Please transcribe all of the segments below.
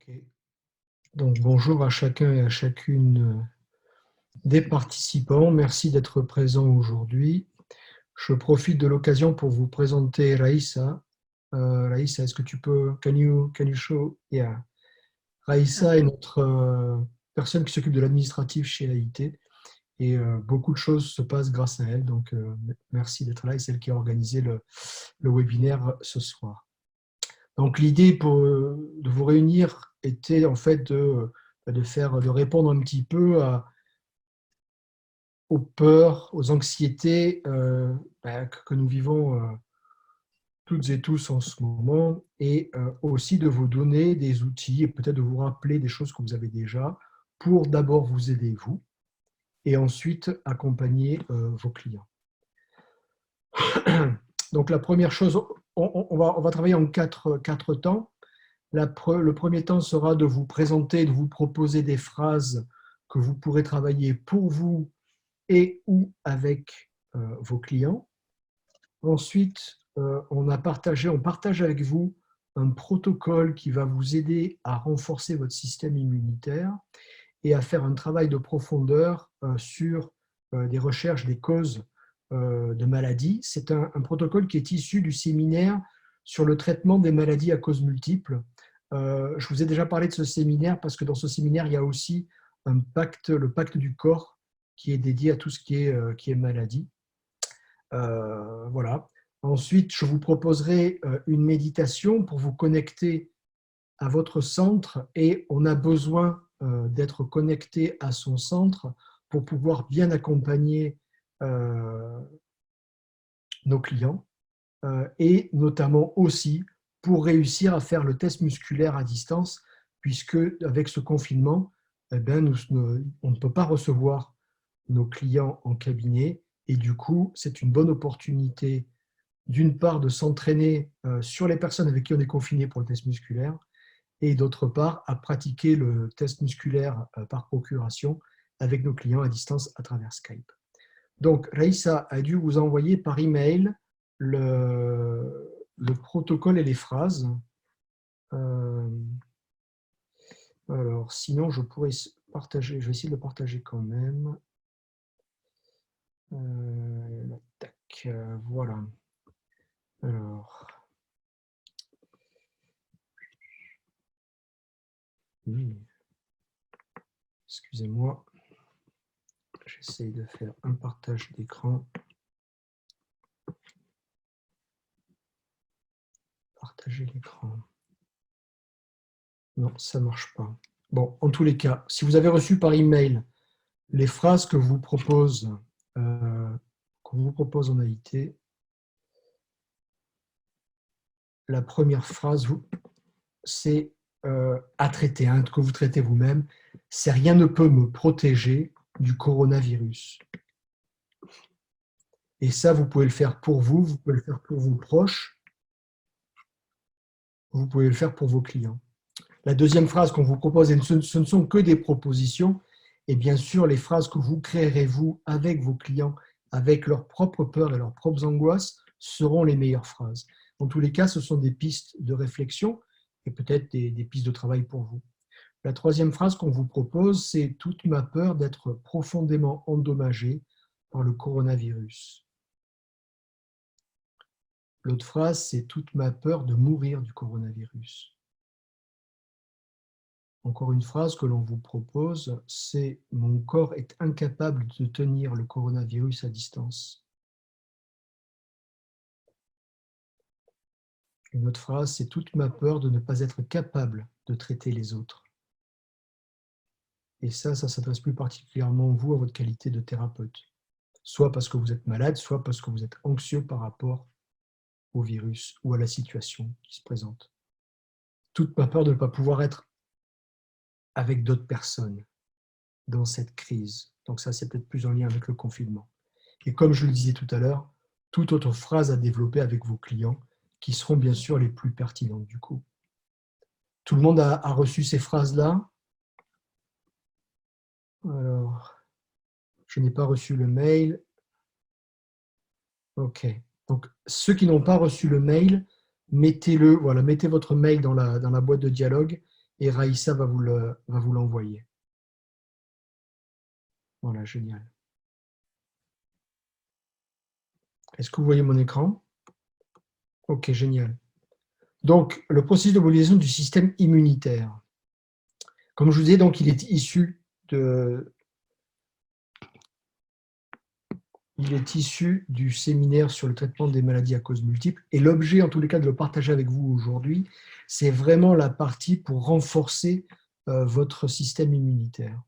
Ok. Donc, bonjour à chacun et à chacune des participants. Merci d'être présents aujourd'hui. Je profite de l'occasion pour vous présenter Raïssa. Raïssa, est-ce que tu peux, can you show? Yeah. Raïssa est notre personne qui s'occupe de l'administratif chez AIT et beaucoup de choses se passent grâce à elle. Donc, merci d'être là et c'est elle qui a organisé le webinaire ce soir. Donc l'idée de vous réunir était en fait de répondre un petit peu aux peurs, aux anxiétés que nous vivons toutes et tous en ce moment, et aussi de vous donner des outils et peut-être de vous rappeler des choses que vous avez déjà pour d'abord vous aider vous et ensuite accompagner vos clients. Donc la première chose, on va travailler en quatre temps. Le premier temps sera de vous présenter, de vous proposer des phrases que vous pourrez travailler pour vous et ou avec vos clients. Ensuite, on partage avec vous un protocole qui va vous aider à renforcer votre système immunitaire et à faire un travail de profondeur sur des recherches des causes de maladies. C'est un protocole qui est issu du séminaire sur le traitement des maladies à cause multiples. Je vous ai déjà parlé de ce séminaire parce que dans ce séminaire, il y a aussi le pacte du corps, qui est dédié à tout ce qui est maladie. Voilà. Ensuite, je vous proposerai une méditation pour vous connecter à votre centre, et on a besoin d'être connecté à son centre pour pouvoir bien accompagner nos clients et notamment aussi pour réussir à faire le test musculaire à distance, puisque avec ce confinement, eh bien, on ne peut pas recevoir nos clients en cabinet, et du coup, c'est une bonne opportunité d'une part de s'entraîner sur les personnes avec qui on est confiné pour le test musculaire, et d'autre part à pratiquer le test musculaire par procuration avec nos clients à distance à travers Skype. Donc, Raïssa a dû vous envoyer par email le protocole et les phrases. Alors, sinon, je pourrais partager, je vais essayer de le partager quand même. Tac, voilà. Alors, excusez-moi, j'essaye de faire un partage d'écran. Partager l'écran. Non, ça ne marche pas. Bon, en tous les cas, si vous avez reçu par email les phrases que vous propose, qu'on vous propose en AIT, la première phrase, c'est à traiter, hein, que vous traitez vous-même, c'est rien ne peut me protéger du coronavirus. Et ça, vous pouvez le faire pour vous, vous pouvez le faire pour vos proches, vous pouvez le faire pour vos clients. La deuxième phrase qu'on vous propose, et ce ne sont que des propositions, et bien sûr les phrases que vous créerez vous avec vos clients, avec leurs propres peurs et leurs propres angoisses, seront les meilleures phrases. En tous les cas, ce sont des pistes de réflexion et peut-être des pistes de travail pour vous. La troisième phrase qu'on vous propose, c'est « toute ma peur d'être profondément endommagé par le coronavirus ». L'autre phrase, c'est « toute ma peur de mourir du coronavirus ». Encore une phrase que l'on vous propose, c'est « mon corps est incapable de tenir le coronavirus à distance ». Une autre phrase, c'est « toute ma peur de ne pas être capable de traiter les autres ». Et ça s'adresse plus particulièrement vous à votre qualité de thérapeute, soit parce que vous êtes malade, soit parce que vous êtes anxieux par rapport au virus ou à la situation qui se présente. Toute ma peur de ne pas pouvoir être avec d'autres personnes dans cette crise. Donc ça, c'est peut-être plus en lien avec le confinement. Et comme je le disais tout à l'heure, toute autre phrase à développer avec vos clients qui seront bien sûr les plus pertinentes du coup. Tout le monde a reçu ces phrases-là? Alors, je n'ai pas reçu le mail. Ok. Donc, ceux qui n'ont pas reçu le mail, mettez-le, voilà, mettez votre mail dans la boîte de dialogue et Raïssa va vous l'envoyer. Voilà, génial. Est-ce que vous voyez mon écran? Ok, génial. Donc, le processus de mobilisation du système immunitaire. Comme je vous disais, donc, il est issu du séminaire sur le traitement des maladies à cause multiples. Et l'objet, en tous les cas, de le partager avec vous aujourd'hui, c'est vraiment la partie pour renforcer votre système immunitaire.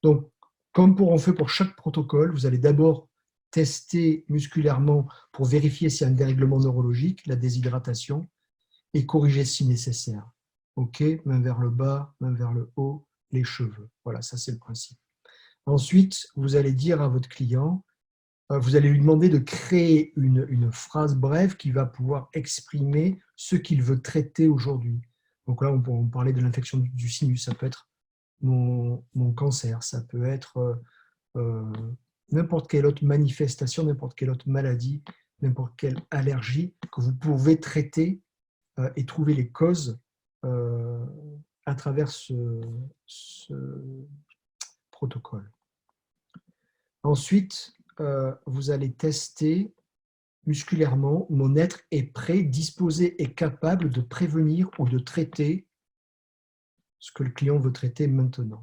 Donc, comme on fait pour chaque protocole, vous allez d'abord tester musculairement pour vérifier s'il y a un dérèglement neurologique, la déshydratation, et corriger si nécessaire. OK, main vers le bas, main vers le haut, les cheveux. Voilà, ça c'est le principe. Ensuite, vous allez dire à votre client, vous allez lui demander de créer une phrase brève qui va pouvoir exprimer ce qu'il veut traiter aujourd'hui. Donc là, on peut parler de l'infection du sinus, ça peut être mon cancer, ça peut être n'importe quelle autre manifestation, n'importe quelle autre maladie, n'importe quelle allergie que vous pouvez traiter et trouver les causes à travers ce protocole. Ensuite, vous allez tester musculairement, mon être est prêt, disposé et capable de prévenir ou de traiter ce que le client veut traiter maintenant.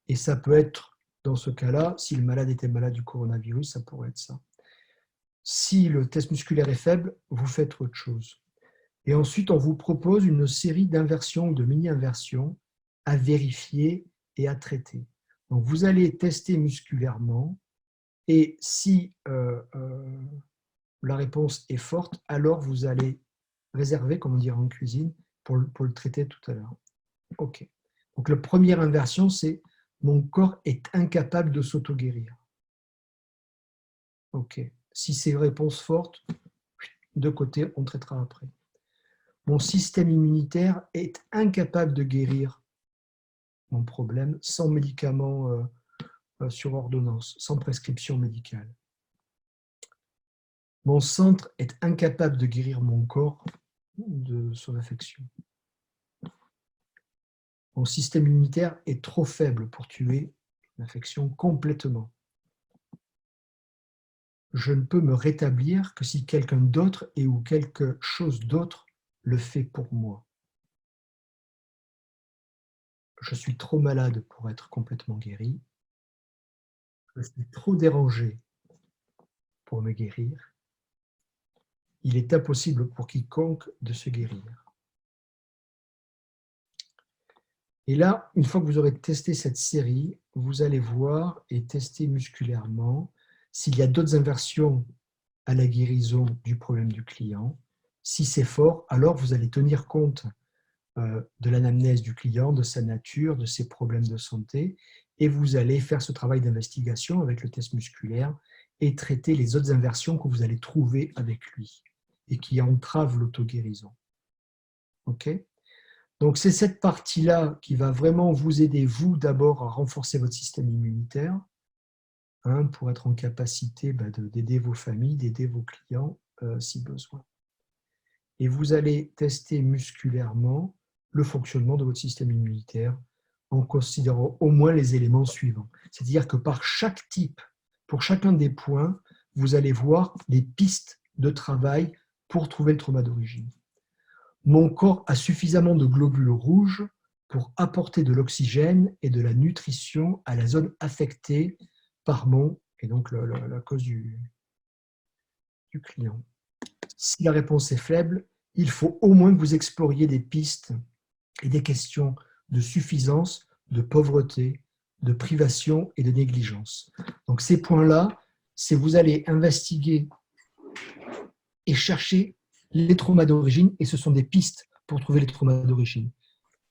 Et ça peut être, dans ce cas-là, si le malade était malade du coronavirus, ça pourrait être ça. Si le test musculaire est faible, vous faites autre chose. Et ensuite, on vous propose une série d'inversions ou de mini-inversions à vérifier et à traiter. Donc, vous allez tester musculairement et si la réponse est forte, alors vous allez réserver, comme on dirait en cuisine, pour le traiter tout à l'heure. OK. Donc, la première inversion, c'est mon corps est incapable de s'auto-guérir. OK. Si c'est une réponse forte, de côté, on traitera après. Mon système immunitaire est incapable de guérir mon problème sans médicaments sur ordonnance, sans prescription médicale. Mon centre est incapable de guérir mon corps de son affection. Mon système immunitaire est trop faible pour tuer l'infection complètement. Je ne peux me rétablir que si quelqu'un d'autre et ou quelque chose d'autre le fait pour moi. Je suis trop malade pour être complètement guéri. Je suis trop dérangé pour me guérir. Il est impossible pour quiconque de se guérir. Et là, une fois que vous aurez testé cette série, vous allez voir et tester musculairement s'il y a d'autres inversions à la guérison du problème du client. Si c'est fort, alors vous allez tenir compte de l'anamnèse du client, de sa nature, de ses problèmes de santé, et vous allez faire ce travail d'investigation avec le test musculaire et traiter les autres inversions que vous allez trouver avec lui et qui entravent l'auto-guérison. OK ? Donc, c'est cette partie-là qui va vraiment vous aider, vous, d'abord, à renforcer votre système immunitaire, pour être en capacité d'aider vos familles, d'aider vos clients si besoin. Et vous allez tester musculairement le fonctionnement de votre système immunitaire en considérant au moins les éléments suivants. C'est-à-dire que par chaque type, pour chacun des points, vous allez voir les pistes de travail pour trouver le trauma d'origine. Mon corps a suffisamment de globules rouges pour apporter de l'oxygène et de la nutrition à la zone affectée par et donc la cause du client. Si la réponse est faible, il faut au moins que vous exploriez des pistes et des questions de suffisance, de pauvreté, de privation et de négligence. Donc ces points-là, c'est vous allez investiguer et chercher les traumas d'origine, et ce sont des pistes pour trouver les traumas d'origine.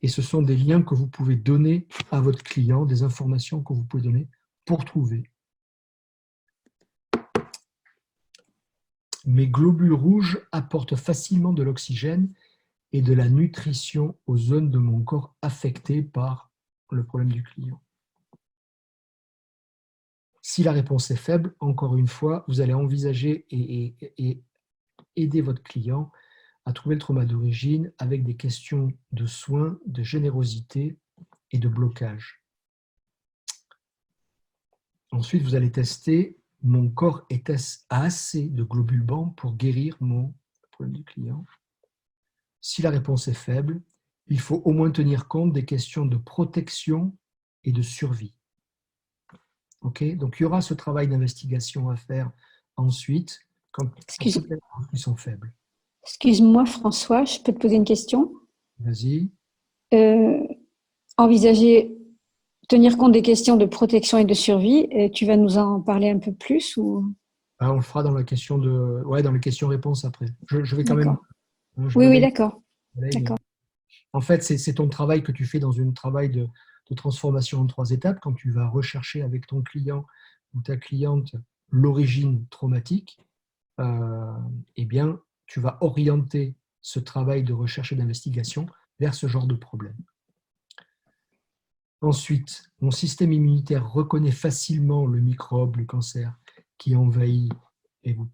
Et ce sont des liens que vous pouvez donner à votre client, des informations que vous pouvez donner pour trouver. Mes globules rouges apportent facilement de l'oxygène et de la nutrition aux zones de mon corps affectées par le problème du client. Si la réponse est faible, encore une fois, vous allez envisager et aider votre client à trouver le trauma d'origine avec des questions de soins, de générosité et de blocage. Ensuite, vous allez tester « Mon corps est-ce assez de globules blancs pour guérir mon problème du client ?» Si la réponse est faible, il faut au moins tenir compte des questions de protection et de survie. Okay, donc, il y aura ce travail d'investigation à faire ensuite quand toutes les réponses sont faibles. Excuse-moi François, je peux te poser une question? Vas-y. Envisager, tenir compte des questions de protection et de survie, tu vas nous en parler un peu plus ou... Ah, on le fera dans la question de, ouais, dans les questions-réponses après. Je vais quand même, D'accord. hein, je Oui, me oui, mets, d'accord. mais D'accord. en fait, c'est ton travail que tu fais dans un travail de transformation en 3 étapes, quand tu vas rechercher avec ton client ou ta cliente l'origine traumatique, eh bien, tu vas orienter ce travail de recherche et d'investigation vers ce genre de problème. Ensuite, mon système immunitaire reconnaît facilement le microbe, le cancer qui envahit, et vous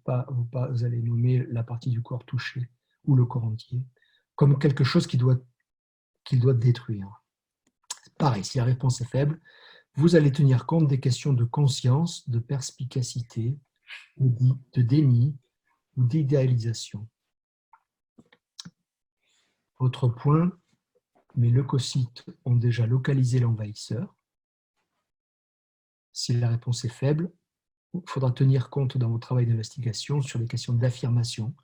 allez nommer la partie du corps touchée ou le corps entier, comme quelque chose qu'il doit détruire. Pareil, si la réponse est faible, vous allez tenir compte des questions de conscience, de perspicacité, de déni ou d'idéalisation. Autre point, mes leucocytes ont déjà localisé l'envahisseur. Si la réponse est faible, il faudra tenir compte dans vos travaux d'investigation sur les questions d'affirmation,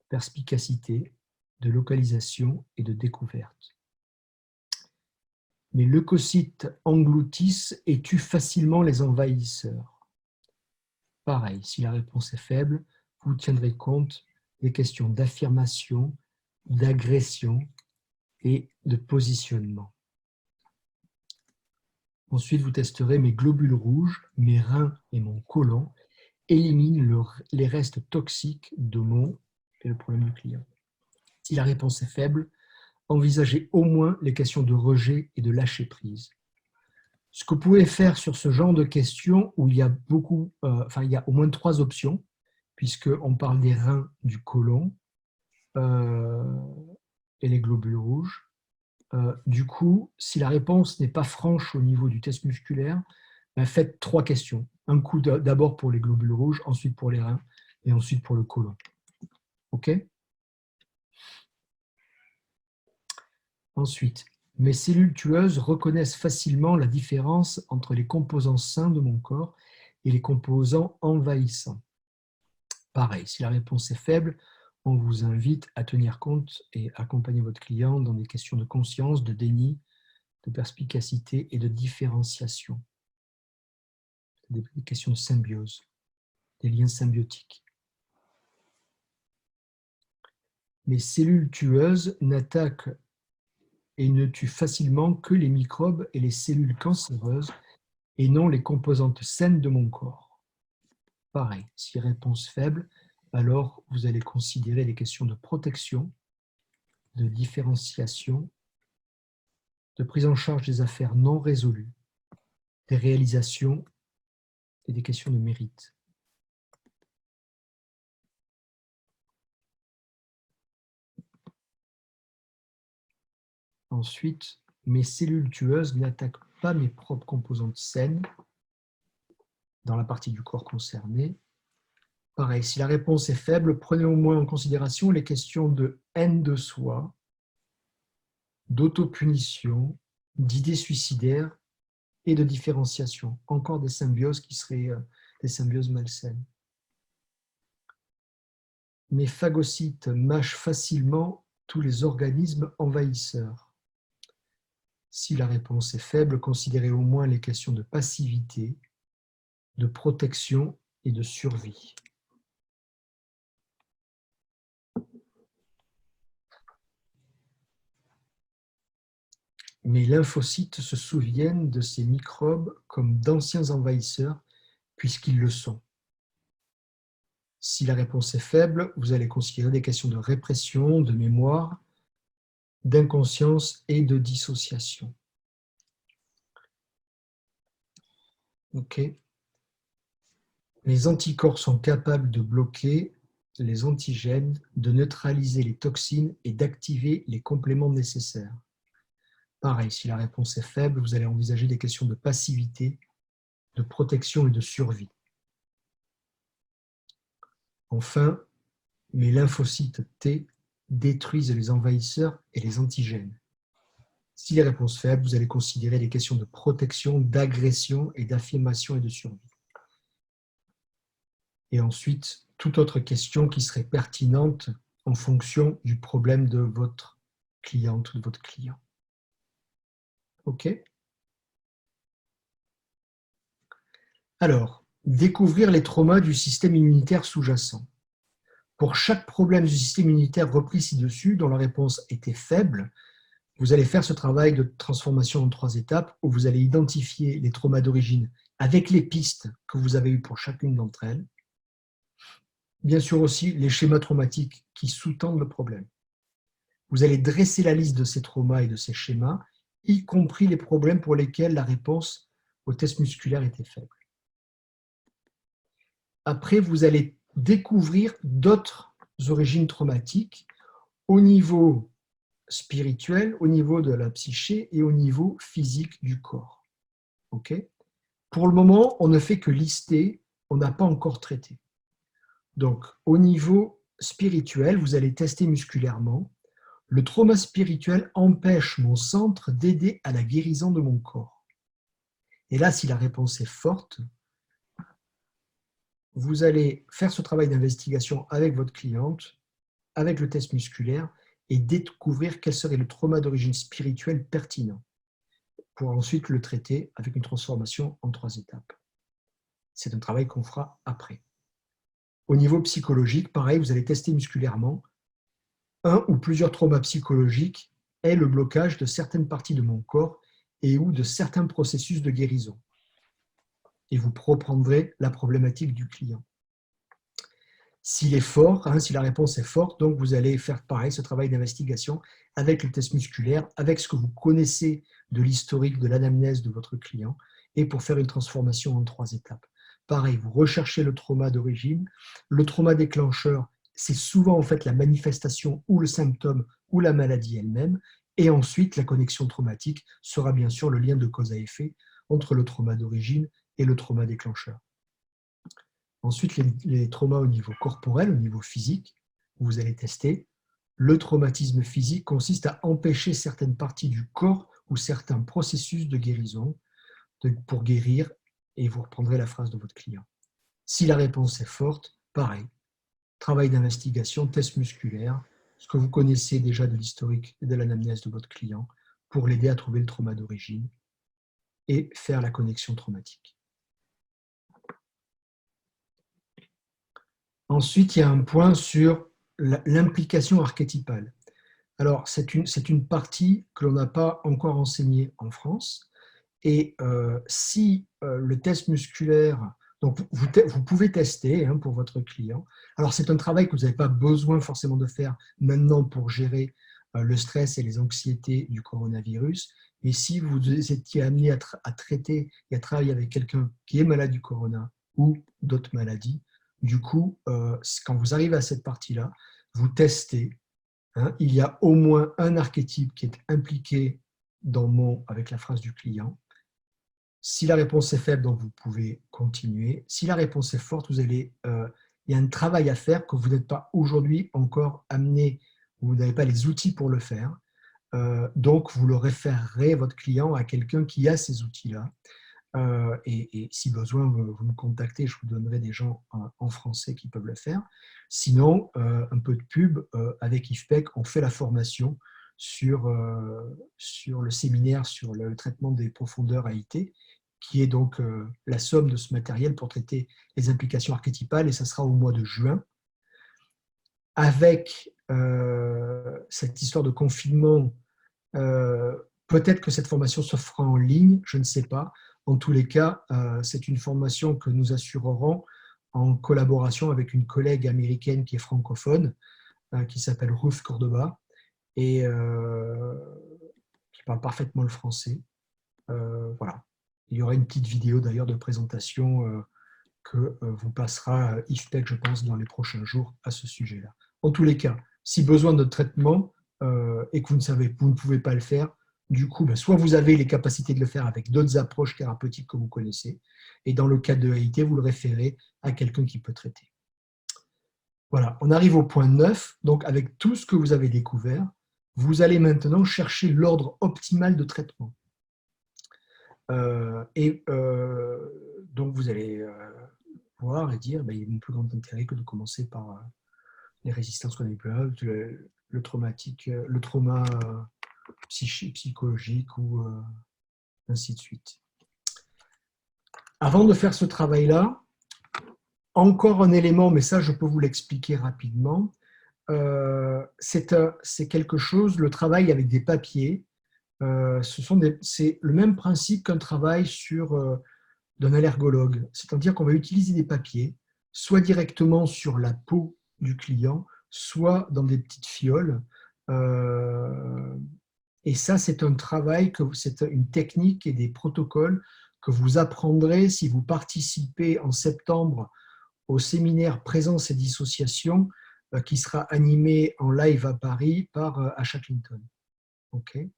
perspicacité, de localisation et de découverte. Mes leucocytes engloutissent et tuent facilement les envahisseurs. Pareil, si la réponse est faible, vous tiendrez compte des questions d'affirmation, d'agression et de positionnement. Ensuite, vous testerez mes globules rouges, mes reins et mon côlon éliminent les restes toxiques de mon et le problème du client. Si la réponse est faible, envisagez au moins les questions de rejet et de lâcher prise. Ce que vous pouvez faire sur ce genre de questions où il y a il y a au moins 3 options, puisqu'on parle des reins, du côlon et les globules rouges. Du coup, si la réponse n'est pas franche au niveau du test musculaire, faites 3 questions. Un coup d'abord pour les globules rouges, ensuite pour les reins et ensuite pour le côlon. OK ? Ensuite, mes cellules tueuses reconnaissent facilement la différence entre les composants sains de mon corps et les composants envahissants. Pareil, si la réponse est faible, on vous invite à tenir compte et accompagner votre client dans des questions de conscience, de déni, de perspicacité et de différenciation. Des questions de symbiose, des liens symbiotiques. Mes cellules tueuses n'attaquent et ne tuent facilement que les microbes et les cellules cancéreuses et non les composantes saines de mon corps. Pareil, si réponse faible, alors vous allez considérer les questions de protection, de différenciation, de prise en charge des affaires non résolues, des réalisations et des questions de mérite. Ensuite, mes cellules tueuses n'attaquent pas mes propres composantes saines dans la partie du corps concernée. Pareil, si la réponse est faible, prenez au moins en considération les questions de haine de soi, d'autopunition, d'idées suicidaires et de différenciation. Encore des symbioses qui seraient des symbioses malsaines. Mes phagocytes mâchent facilement tous les organismes envahisseurs. Si la réponse est faible, considérez au moins les questions de passivité, de protection et de survie. Mes lymphocytes se souviennent de ces microbes comme d'anciens envahisseurs, puisqu'ils le sont. Si la réponse est faible, vous allez considérer des questions de répression, de mémoire, d'inconscience et de dissociation. OK. Les anticorps sont capables de bloquer les antigènes, de neutraliser les toxines et d'activer les compléments nécessaires. Pareil, si la réponse est faible, vous allez envisager des questions de passivité, de protection et de survie. Enfin, mes lymphocytes T détruisent les envahisseurs et les antigènes. Si les réponses faibles, vous allez considérer les questions de protection, d'agression et d'affirmation et de survie. Et ensuite, toute autre question qui serait pertinente en fonction du problème de votre cliente ou de votre client. OK? Alors, découvrir les traumas du système immunitaire sous-jacent. Pour chaque problème du système immunitaire repris ci-dessus, dont la réponse était faible, vous allez faire ce travail de transformation en 3 étapes où vous allez identifier les traumas d'origine avec les pistes que vous avez eues pour chacune d'entre elles. Bien sûr aussi les schémas traumatiques qui sous-tendent le problème. Vous allez dresser la liste de ces traumas et de ces schémas, y compris les problèmes pour lesquels la réponse au test musculaire était faible. Après, vous allez découvrir d'autres origines traumatiques au niveau spirituel, au niveau de la psyché et au niveau physique du corps. Okay ? Pour le moment, on ne fait que lister, on n'a pas encore traité. Donc, au niveau spirituel, vous allez tester musculairement. Le trauma spirituel empêche mon centre d'aider à la guérison de mon corps. Et là, si la réponse est forte, vous allez faire ce travail d'investigation avec votre cliente, avec le test musculaire, et découvrir quel serait le trauma d'origine spirituelle pertinent, pour ensuite le traiter avec une transformation en 3 étapes. C'est un travail qu'on fera après. Au niveau psychologique, pareil, vous allez tester musculairement. Un ou plusieurs traumas psychologiques est le blocage de certaines parties de mon corps et ou de certains processus de guérison. Et vous reprendrez la problématique du client. S'il est fort, si la réponse est forte, donc vous allez faire pareil, ce travail d'investigation avec le test musculaire, avec ce que vous connaissez de l'historique, de l'anamnèse de votre client, et pour faire une transformation en 3 étapes. Pareil, vous recherchez le trauma d'origine. Le trauma déclencheur, c'est souvent en fait la manifestation ou le symptôme ou la maladie elle-même. Et ensuite, la connexion traumatique sera bien sûr le lien de cause à effet entre le trauma d'origine et le trauma déclencheur. Ensuite, les traumas au niveau corporel, au niveau physique, vous allez tester. Le traumatisme physique consiste à empêcher certaines parties du corps ou certains processus de guérison pour guérir, et vous reprendrez la phrase de votre client. Si la réponse est forte, pareil, travail d'investigation, test musculaire, ce que vous connaissez déjà de l'historique et de l'anamnèse de votre client pour l'aider à trouver le trauma d'origine et faire la connexion traumatique. Ensuite, il y a un point sur l'implication archétypale. Alors, c'est une partie que l'on n'a pas encore enseignée en France. Et si le test musculaire, donc vous pouvez tester pour votre client. Alors, c'est un travail que vous n'avez pas besoin forcément de faire maintenant pour gérer le stress et les anxiétés du coronavirus. Mais si vous étiez amené à traiter et à travailler avec quelqu'un qui est malade du corona ou d'autres maladies, du coup, quand vous arrivez à cette partie-là, vous testez. Il y a au moins un archétype qui est impliqué avec la phrase du client. Si la réponse est faible, donc vous pouvez continuer. Si la réponse est forte, il y a un travail à faire que vous n'êtes pas aujourd'hui encore amené, vous n'avez pas les outils pour le faire. Donc, vous le référerez, votre client, à quelqu'un qui a ces outils-là. Et si besoin, vous me contactez, je vous donnerai des gens en français qui peuvent le faire. Sinon, un peu de pub, avec IFPEC, on fait la formation sur le séminaire sur le traitement des profondeurs AIT, qui est donc la somme de ce matériel pour traiter les implications archétypales, et ça sera au mois de juin. Avec cette histoire de confinement, peut-être que cette formation se fera en ligne, je ne sais pas. En tous les cas, c'est une formation que nous assurerons en collaboration avec une collègue américaine qui est francophone, qui s'appelle Ruth Cordoba, et qui parle parfaitement le français. Voilà. Il y aura une petite vidéo d'ailleurs de présentation vous passera IFPEC, je pense, dans les prochains jours à ce sujet-là. En tous les cas, si besoin de traitement et que vous ne pouvez pas le faire, du coup, soit vous avez les capacités de le faire avec d'autres approches thérapeutiques que vous connaissez, et dans le cas de AIT, vous le référez à quelqu'un qui peut traiter. Voilà, on arrive au point 9. Donc, avec tout ce que vous avez découvert, vous allez maintenant chercher l'ordre optimal de traitement. Donc, vous allez voir et dire il y a un plus grand intérêt que de commencer par les résistances chroniques, le trauma psychologique ou ainsi de suite. Avant de faire ce travail-là, encore un élément, mais ça je peux vous l'expliquer rapidement, c'est quelque chose, le travail avec des papiers, c'est le même principe qu'un travail d'un allergologue, c'est-à-dire qu'on va utiliser des papiers, soit directement sur la peau du client, soit dans des petites fioles. Et ça, c'est un travail, c'est une technique et des protocoles que vous apprendrez si vous participez en septembre au séminaire Présence et Dissociation qui sera animé en live à Paris par Asha Clinton. Okay.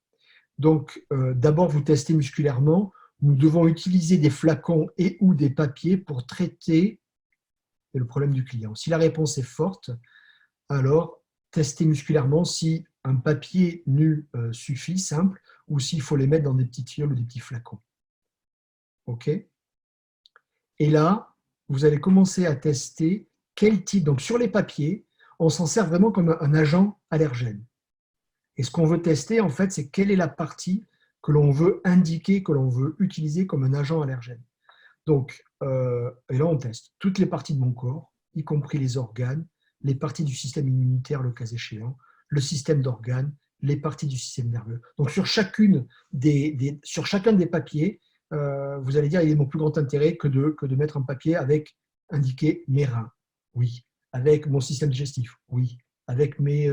Donc, d'abord, vous testez musculairement. Nous devons utiliser des flacons et ou des papiers pour traiter le problème du client. Si la réponse est forte, alors testez musculairement si un papier nu suffit, simple, ou s'il faut les mettre dans des petites fioles ou des petits flacons. OK ? Et là, vous allez commencer à tester quel type. Donc, sur les papiers, on s'en sert vraiment comme un agent allergène. Et ce qu'on veut tester, en fait, c'est quelle est la partie que l'on veut indiquer, que l'on veut utiliser comme un agent allergène. Donc, et là, on teste toutes les parties de mon corps, y compris les organes, les parties du système immunitaire, le cas échéant, le système d'organes, les parties du système nerveux. Donc, sur chacun des papiers, vous allez dire, il est mon plus grand intérêt que de mettre un papier avec indiqué mes reins, oui, avec mon système digestif, oui, avec mes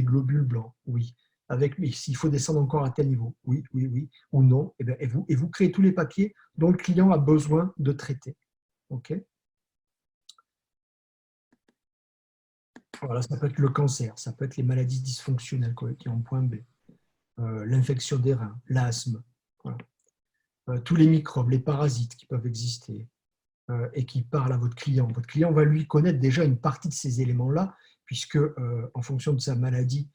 globules blancs, oui, avec s'il faut descendre encore à tel niveau, oui, oui, oui, ou non, et vous créez tous les papiers dont le client a besoin de traiter. OK ? Voilà, ça peut être le cancer, ça peut être les maladies dysfonctionnelles qui ont point B, l'infection des reins, l'asthme, voilà. Tous les microbes, les parasites qui peuvent exister et qui parlent à votre client. Votre client va lui connaître déjà une partie de ces éléments-là, puisque en fonction de sa maladie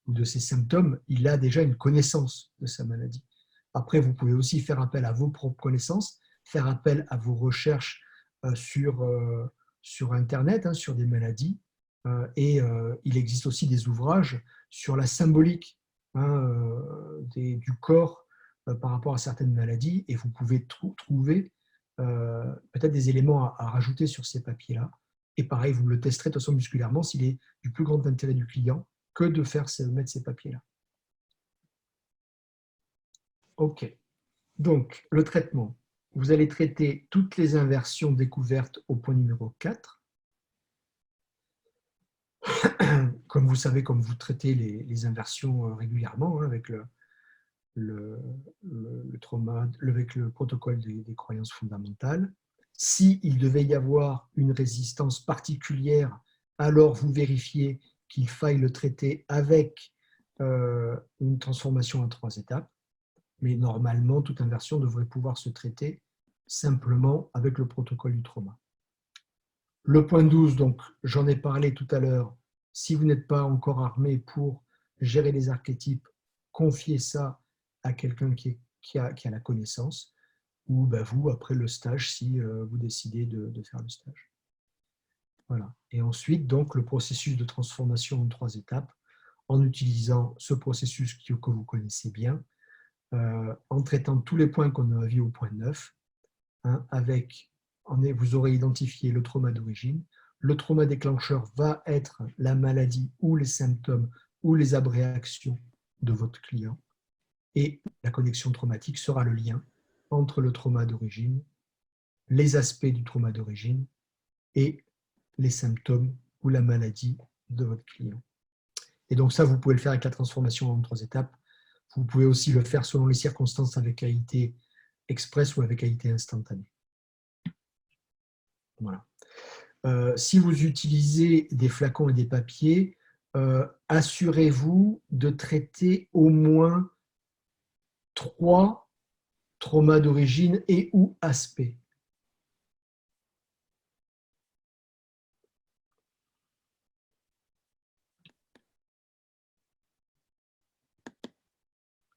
ou de ses symptômes, il a déjà une connaissance de sa maladie. Après, vous pouvez aussi faire appel à vos propres connaissances, faire appel à vos recherches sur Internet, sur des maladies. Et il existe aussi des ouvrages sur la symbolique du corps par rapport à certaines maladies, et vous pouvez trouver peut-être des éléments à rajouter sur ces papiers-là. Et pareil, vous le testerez de toute façon musculairement s'il est du plus grand intérêt du client que de mettre ces papiers-là. OK. Donc, le traitement. Vous allez traiter toutes les inversions découvertes au point numéro 4. Comme vous savez, comme vous traitez les inversions régulièrement avec le trauma, avec le protocole des croyances fondamentales. S'il devait y avoir une résistance particulière, alors vous vérifiez qu'il faille le traiter avec une transformation en 3 étapes. Mais normalement, toute inversion devrait pouvoir se traiter simplement avec le protocole du trauma. Le point 12, donc j'en ai parlé tout à l'heure, si vous n'êtes pas encore armé pour gérer les archétypes, confiez ça à quelqu'un qui a la connaissance, ou vous, après le stage, si vous décidez de faire le stage. Voilà. Et ensuite, donc, le processus de transformation en 3 étapes, en utilisant ce processus que vous connaissez bien, en traitant tous les points qu'on a vus au point 9, vous aurez identifié le trauma d'origine. Le trauma déclencheur va être la maladie ou les symptômes ou les abréactions de votre client. Et la connexion traumatique sera le lien entre le trauma d'origine, les aspects du trauma d'origine et les symptômes ou la maladie de votre client. Et donc ça, vous pouvez le faire avec la transformation en 3 étapes. Vous pouvez aussi le faire selon les circonstances avec AIT express ou avec AIT instantané. Voilà. Si vous utilisez des flacons et des papiers, assurez-vous de traiter au moins 3 traumas d'origine et ou aspects.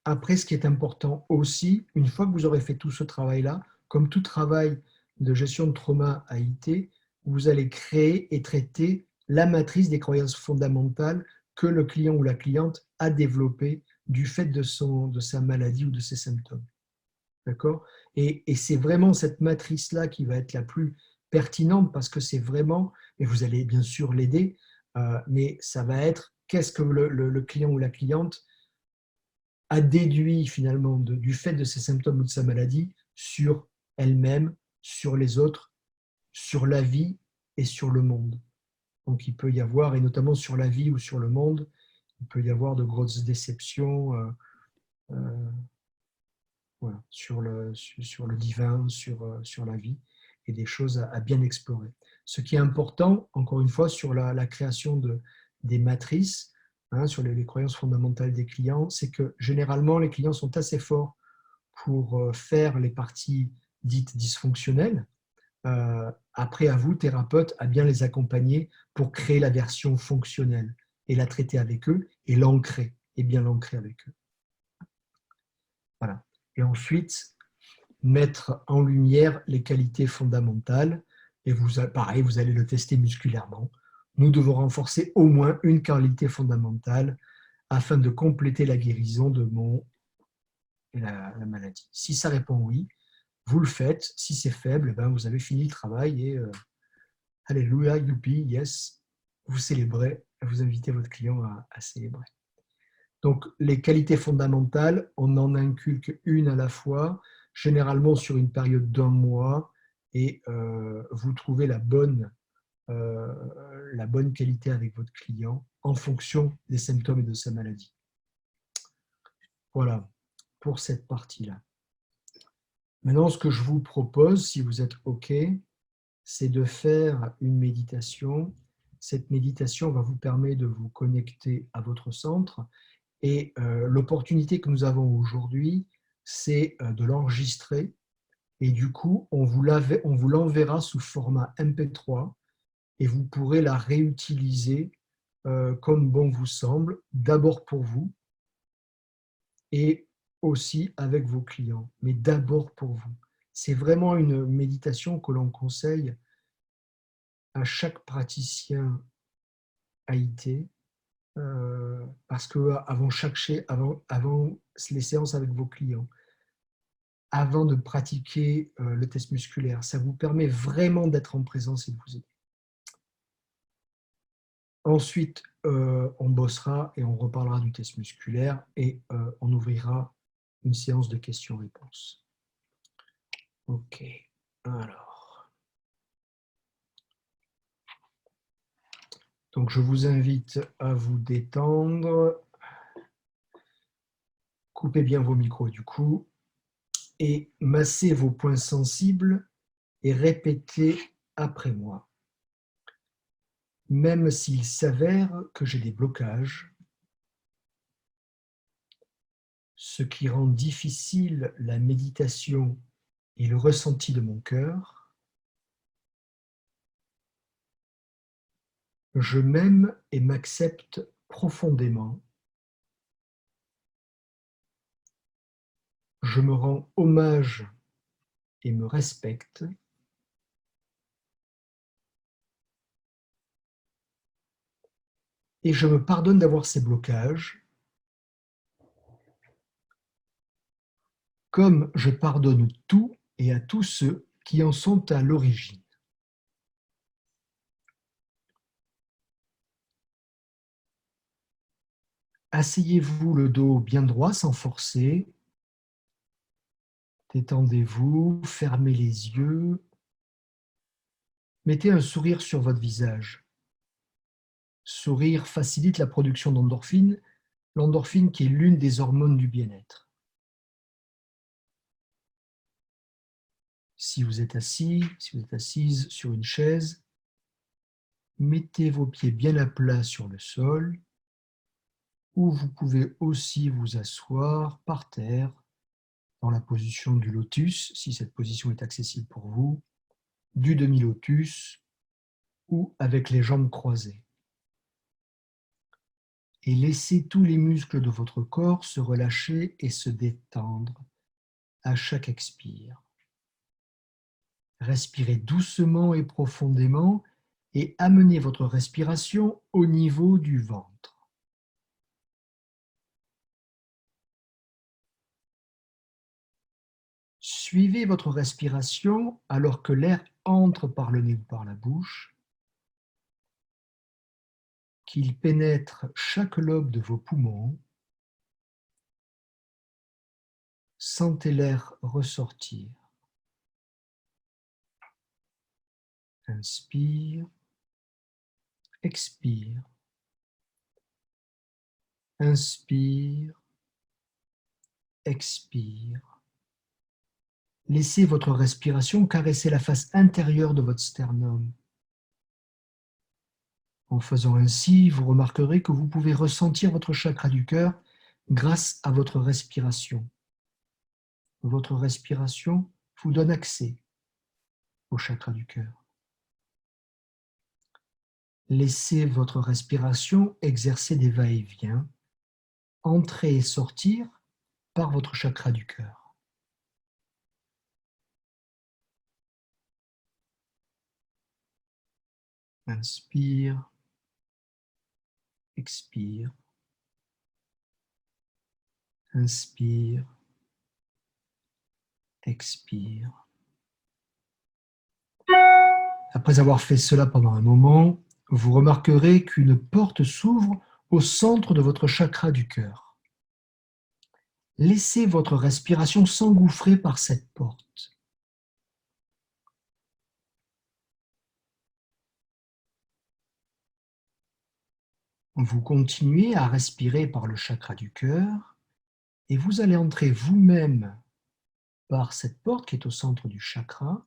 Après, ce qui est important aussi, une fois que vous aurez fait tout ce travail-là, comme tout travail de gestion de trauma a été, vous allez créer et traiter la matrice des croyances fondamentales que le client ou la cliente a développées du fait de sa maladie ou de ses symptômes. D'accord ? Et c'est vraiment cette matrice-là qui va être la plus pertinente parce que c'est vraiment, et vous allez bien sûr l'aider, mais ça va être qu'est-ce que le client ou la cliente a déduit finalement du fait de ses symptômes ou de sa maladie sur elle-même, sur les autres, sur la vie et sur le monde. Donc il peut y avoir, et notamment sur la vie ou sur le monde, il peut y avoir de grosses déceptions voilà, sur le divin, sur la vie, et des choses à bien explorer. Ce qui est important, encore une fois, sur la création des matrices, hein, sur les croyances fondamentales des clients, c'est que généralement, les clients sont assez forts pour faire les parties dites dysfonctionnelles. Après, à vous, thérapeute, à bien les accompagner pour créer la version fonctionnelle et la traiter avec eux et l'ancrer, et bien l'ancrer avec eux. Voilà. Et ensuite, mettre en lumière les qualités fondamentales. Et vous, pareil, vous allez le tester musculairement. Nous devons renforcer au moins une qualité fondamentale afin de compléter la guérison de la maladie. Si ça répond oui, vous le faites. Si c'est faible, ben vous avez fini le travail et alléluia, youpi, yes, vous célébrez, vous invitez votre client à célébrer. Donc, les qualités fondamentales, on en inculque une à la fois, généralement sur une période d'1 mois, et vous trouvez la bonne qualité avec votre client en fonction des symptômes et de sa maladie. Voilà, pour cette partie-là. Maintenant, ce que je vous propose, si vous êtes OK, c'est de faire une méditation. Cette méditation va vous permettre de vous connecter à votre centre. Et l'opportunité que nous avons aujourd'hui, c'est de l'enregistrer. Et du coup, on vous l'enverra sous format MP3 et vous pourrez la réutiliser comme bon vous semble, d'abord pour vous et aussi avec vos clients, mais d'abord pour vous. C'est vraiment une méditation que l'on conseille à chaque praticien AIT parce que avant les séances avec vos clients, avant de pratiquer le test musculaire, ça vous permet vraiment d'être en présence et de vous aider. Ensuite, on bossera et on reparlera du test musculaire et on ouvrira une séance de questions-réponses. Ok, alors. Donc, je vous invite à vous détendre. Coupez bien vos micros du coup et massez vos points sensibles et répétez après moi. Même s'il s'avère que j'ai des blocages, ce qui rend difficile la méditation et le ressenti de mon cœur, je m'aime et m'accepte profondément. Je me rends hommage et me respecte. Et je me pardonne d'avoir ces blocages, comme je pardonne tout et à tous ceux qui en sont à l'origine. Asseyez-vous le dos bien droit sans forcer. Détendez-vous, fermez les yeux. Mettez un sourire sur votre visage. Sourire facilite la production d'endorphine, l'endorphine qui est l'une des hormones du bien-être. Si vous êtes assis, si vous êtes assise sur une chaise, mettez vos pieds bien à plat sur le sol, ou vous pouvez aussi vous asseoir par terre dans la position du lotus, si cette position est accessible pour vous, du demi-lotus ou avec les jambes croisées. Et laissez tous les muscles de votre corps se relâcher et se détendre à chaque expire. Respirez doucement et profondément et amenez votre respiration au niveau du ventre. Suivez votre respiration alors que l'air entre par le nez ou par la bouche, qu'il pénètre chaque lobe de vos poumons. Sentez l'air ressortir. Inspire, expire. Inspire, expire. Laissez votre respiration caresser la face intérieure de votre sternum. En faisant ainsi, vous remarquerez que vous pouvez ressentir votre chakra du cœur grâce à votre respiration. Votre respiration vous donne accès au chakra du cœur. Laissez votre respiration exercer des va-et-vient, entrer et sortir par votre chakra du cœur. Inspire, expire. Inspire, expire. Après avoir fait cela pendant un moment, vous remarquerez qu'une porte s'ouvre au centre de votre chakra du cœur. Laissez votre respiration s'engouffrer par cette porte. Vous continuez à respirer par le chakra du cœur et vous allez entrer vous-même par cette porte qui est au centre du chakra.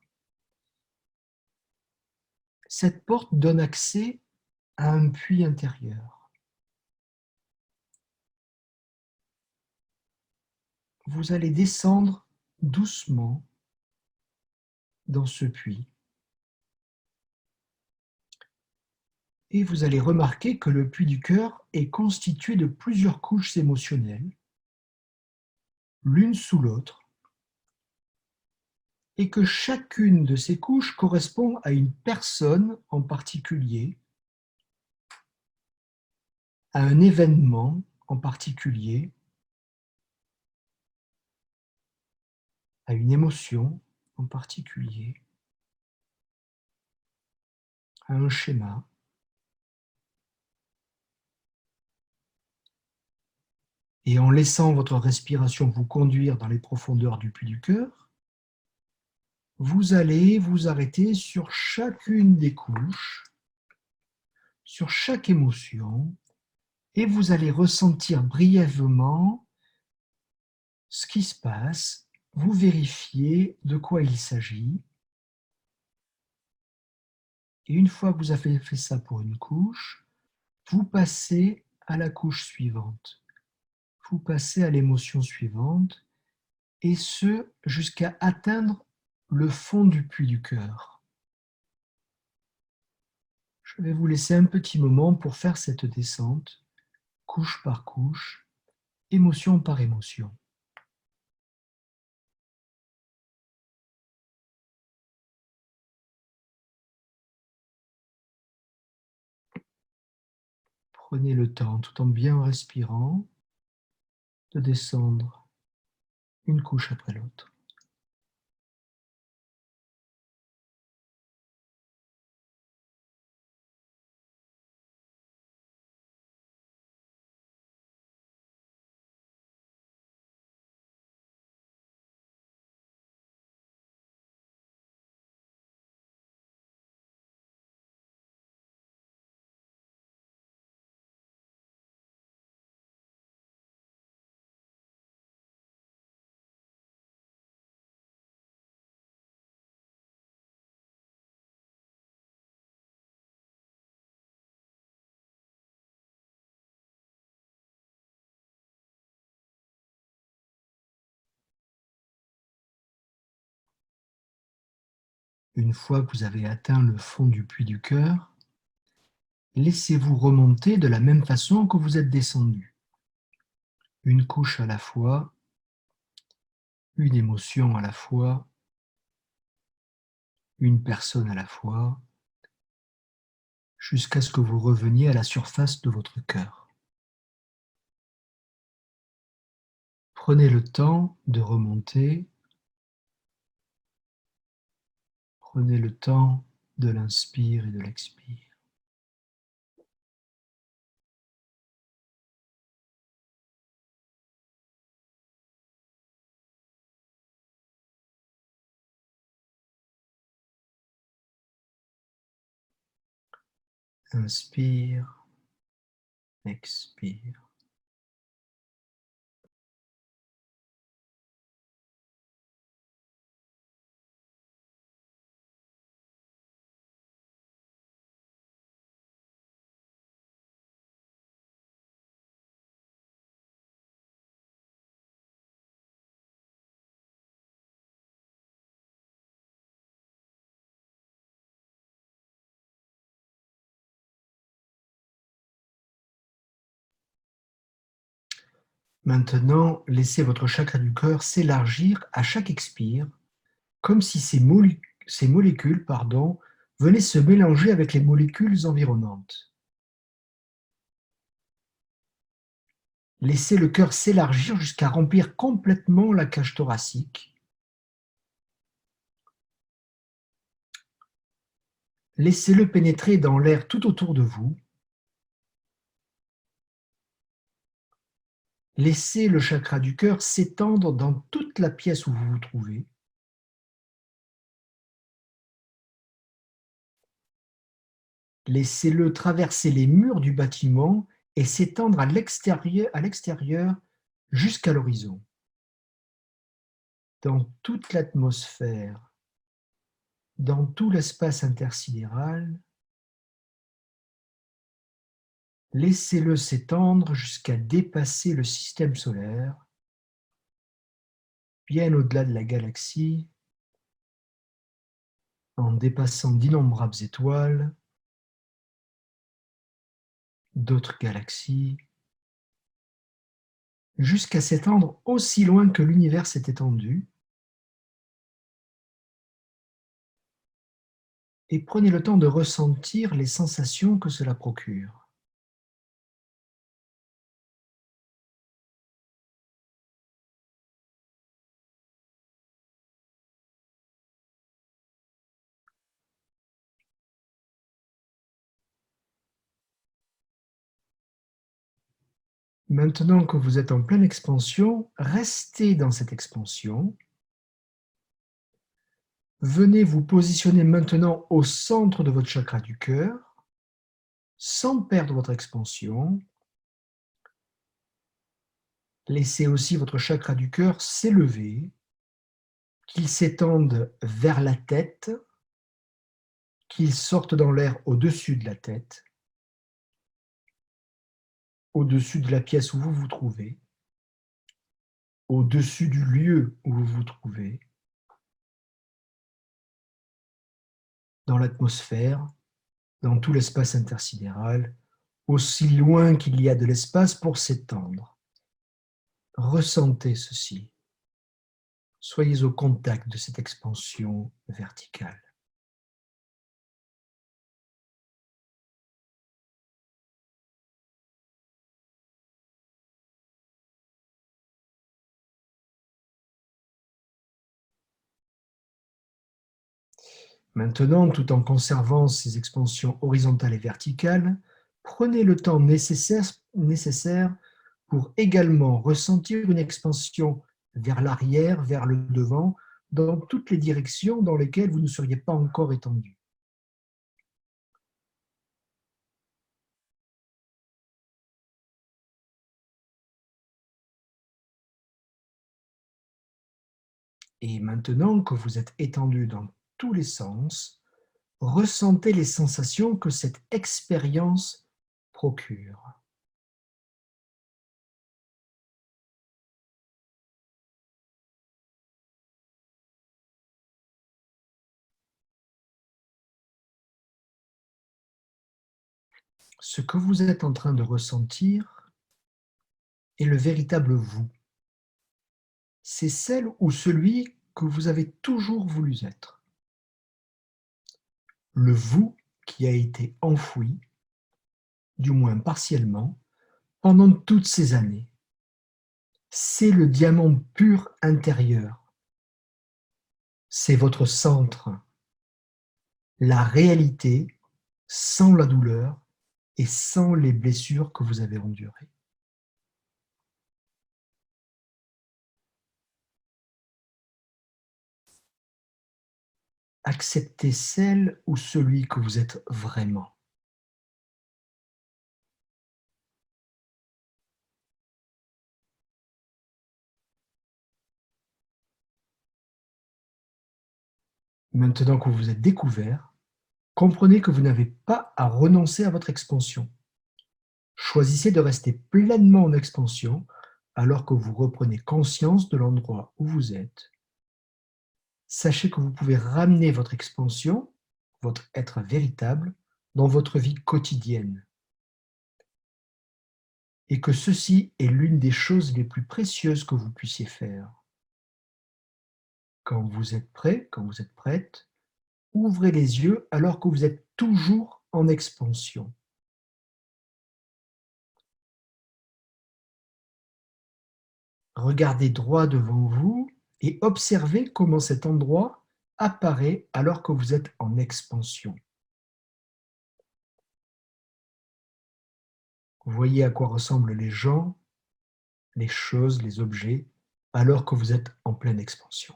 Cette porte donne accès à un puits intérieur. Vous allez descendre doucement dans ce puits. Et vous allez remarquer que le puits du cœur est constitué de plusieurs couches émotionnelles, l'une sous l'autre, et que chacune de ces couches correspond à une personne en particulier, à un événement en particulier, à une émotion en particulier, à un schéma. Et en laissant votre respiration vous conduire dans les profondeurs du puits du cœur, vous allez vous arrêter sur chacune des couches, sur chaque émotion, et vous allez ressentir brièvement ce qui se passe, vous vérifiez de quoi il s'agit, et une fois que vous avez fait ça pour une couche, vous passez à la couche suivante, vous passez à l'émotion suivante, et ce jusqu'à atteindre le fond du puits du cœur. Je vais vous laisser un petit moment pour faire cette descente, couche par couche, émotion par émotion. Prenez le temps, tout en bien respirant, de descendre une couche après l'autre. Une fois que vous avez atteint le fond du puits du cœur, laissez-vous remonter de la même façon que vous êtes descendu. Une couche à la fois, une émotion à la fois, une personne à la fois, jusqu'à ce que vous reveniez à la surface de votre cœur. Prenez le temps de remonter, prenez le temps de l'inspire et de l'expire. Inspire, expire. Maintenant, laissez votre chakra du cœur s'élargir à chaque expire, comme si ces molécules venaient se mélanger avec les molécules environnantes. Laissez le cœur s'élargir jusqu'à remplir complètement la cage thoracique. Laissez-le pénétrer dans l'air tout autour de vous. Laissez le chakra du cœur s'étendre dans toute la pièce où vous vous trouvez. Laissez-le traverser les murs du bâtiment et s'étendre à l'extérieur jusqu'à l'horizon. Dans toute l'atmosphère, dans tout l'espace intersidéral, laissez-le s'étendre jusqu'à dépasser le système solaire, bien au-delà de la galaxie, en dépassant d'innombrables étoiles, d'autres galaxies, jusqu'à s'étendre aussi loin que l'univers s'est étendu. Et prenez le temps de ressentir les sensations que cela procure. Maintenant que vous êtes en pleine expansion, restez dans cette expansion. Venez vous positionner maintenant au centre de votre chakra du cœur, sans perdre votre expansion. Laissez aussi votre chakra du cœur s'élever, qu'il s'étende vers la tête, qu'il sorte dans l'air au-dessus de la tête, au-dessus de la pièce où vous vous trouvez, au-dessus du lieu où vous vous trouvez, dans l'atmosphère, dans tout l'espace intersidéral, aussi loin qu'il y a de l'espace pour s'étendre. Ressentez ceci. Soyez au contact de cette expansion verticale. Maintenant, tout en conservant ces expansions horizontales et verticales, prenez le temps nécessaire pour également ressentir une expansion vers l'arrière, vers le devant, dans toutes les directions dans lesquelles vous ne seriez pas encore étendu. Et maintenant que vous êtes étendu dans tous les sens, ressentez les sensations que cette expérience procure. ce que vous êtes en train de ressentir est le véritable vous. C'est celle ou celui que vous avez toujours voulu être. Le vous qui a été enfoui, du moins partiellement, pendant toutes ces années. C'est le diamant pur intérieur. C'est votre centre, la réalité sans la douleur et sans les blessures que vous avez endurées. Acceptez celle ou celui que vous êtes vraiment. Maintenant que vous vous êtes découvert, comprenez que vous n'avez pas à renoncer à votre expansion. Choisissez de rester pleinement en expansion alors que vous reprenez conscience de l'endroit où vous êtes. Sachez que vous pouvez ramener votre expansion, votre être véritable, dans votre vie quotidienne. Et que ceci est l'une des choses les plus précieuses que vous puissiez faire. Quand vous êtes prêt, quand vous êtes prête, ouvrez les yeux alors que vous êtes toujours en expansion. Regardez droit devant vous et observez comment cet endroit apparaît alors que vous êtes en expansion. Voyez à quoi ressemblent les gens, les choses, les objets, alors que vous êtes en pleine expansion.